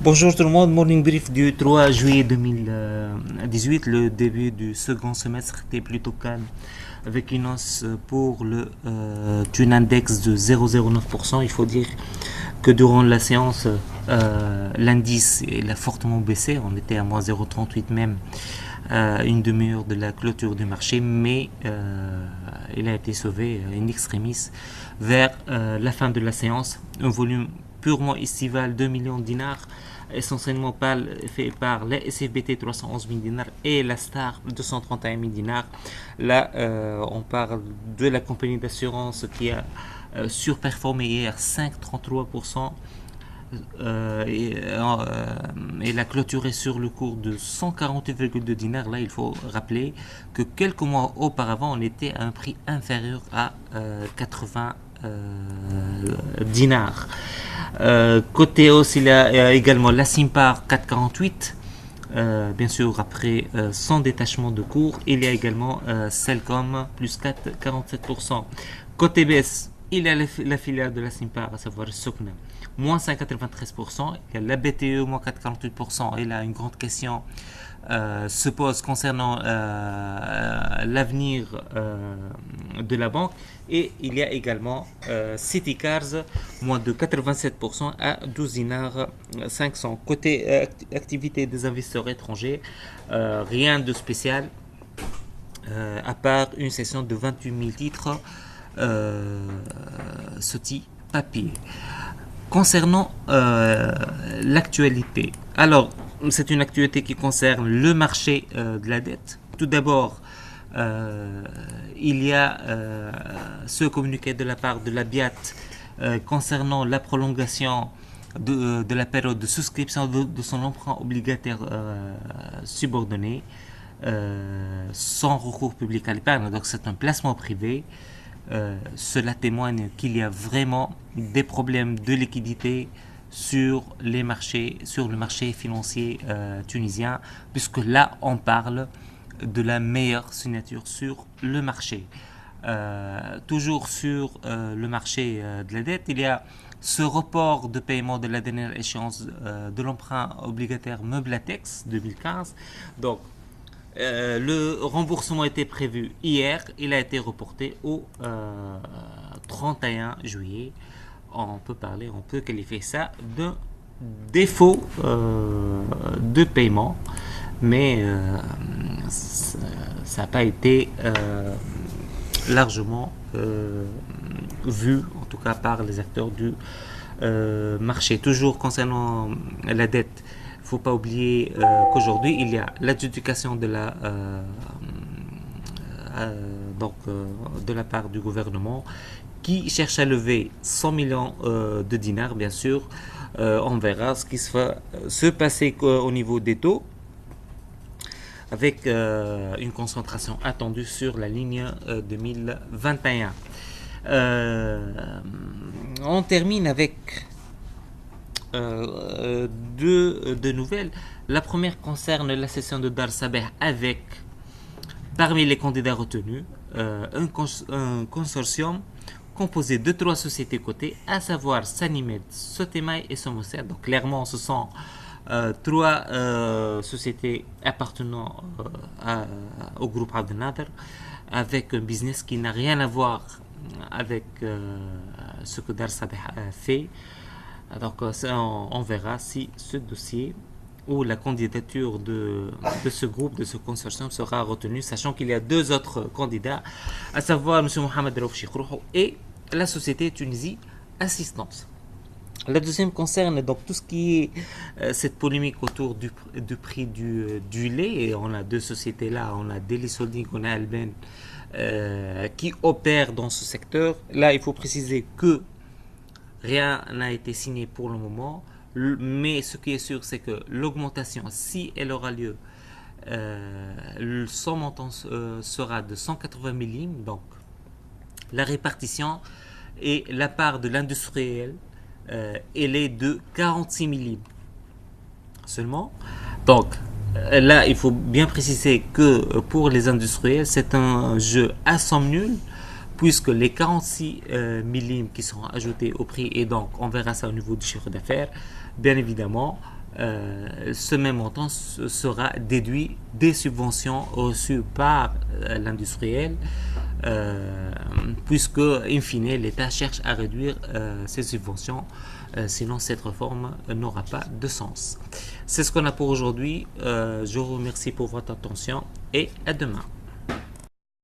Bonjour tout le monde, morning brief du 3 juillet 2018. Le début du second semestre était plutôt calme avec une hausse pour le tune index de 0,09%. Il faut dire que durant la séance, l'indice il a fortement baissé. On était à moins 0,38 même une demi-heure de la clôture du marché, mais il a été sauvé in extremis vers la fin de la séance. Un volume purement estival, 2 millions de dinars, essentiellement fait par la SFBT 311 000 dinars et la Star 231 000 dinars. Là, on parle de la compagnie d'assurance qui a surperformé hier 5,33%. Et la clôturé sur le cours de 148,2 dinars. Là, il faut rappeler que quelques mois auparavant, on était à un prix inférieur à 80 dinars. Côté hausse, il y a également la Simpar 4,48. Bien sûr, après sans détachement de cours, il y a également Cellcom plus 4,47%. Côté baisse, il y a la filiale de la Simpar, à savoir Sokna, moins 5,93%. Il y a la BTE, moins 4,48%. Et là, une grande question se pose concernant l'avenir de la banque. Et il y a également City Cars, moins de 87% à 12 dinars 500. Côté activité des investisseurs étrangers, rien de spécial, à part une session de 28 000 titres Soti papier. Concernant l'actualité, alors c'est une actualité qui concerne le marché de la dette. Tout d'abord, il y a ce communiqué de la part de la BIAT concernant la prolongation de la période de souscription de son emprunt obligataire subordonné sans recours public à l'épargne. Donc c'est un placement privé. Cela témoigne qu'il y a vraiment des problèmes de liquidité sur le marché financier tunisien, puisque là on parle de la meilleure signature sur le marché. Toujours sur le marché de la dette, il y a ce report de paiement de la dernière échéance de l'emprunt obligataire Meublatex 2015. Donc le remboursement était prévu hier, il a été reporté au 31 juillet. On peut qualifier ça de défaut de paiement, mais ça n'a pas été largement vu, en tout cas par les acteurs du marché. Toujours concernant la dette, il ne faut pas oublier qu'aujourd'hui, il y a l'adjudication de la part du gouvernement qui cherche à lever 100 millions de dinars, bien sûr. On verra ce qui va se passer au niveau des taux, avec une concentration attendue sur la ligne 2021. On termine avec deux nouvelles. La première concerne la session de Dar Sabeh avec, parmi les candidats retenus, un consortium composé de 3 sociétés cotées, à savoir Sanimed, Sotemay et Somoser. Donc clairement, ce sont 3 sociétés appartenant au groupe Abdelnader, avec un business qui n'a rien à voir avec ce que Dar Sabeh fait. Donc on verra si ce dossier ou la candidature de ce groupe, de ce consortium sera retenue, sachant qu'il y a 2 autres candidats, à savoir M. Mohamed Raouf Chikrouhou et la société Tunisie Assistance. La deuxième concerne donc tout ce qui est cette polémique autour du prix du lait. Et on a 2 sociétés là, on a Delis Holding, on a Alben qui opèrent dans ce secteur. Là, il faut préciser que rien n'a été signé pour le moment, mais ce qui est sûr, c'est que l'augmentation, si elle aura lieu, son montant sera de 180 millim. Donc la répartition et la part de l'industriel, elle est de 46 millim seulement. Donc là, il faut bien préciser que pour les industriels, c'est un jeu à somme nulle, puisque les 46 millim qui seront ajoutés au prix, et donc on verra ça au niveau du chiffre d'affaires, bien évidemment, ce même montant sera déduit des subventions reçues par l'industriel, puisque, in fine, l'État cherche à réduire ses subventions, sinon cette réforme n'aura pas de sens. C'est ce qu'on a pour aujourd'hui. Je vous remercie pour votre attention et à demain.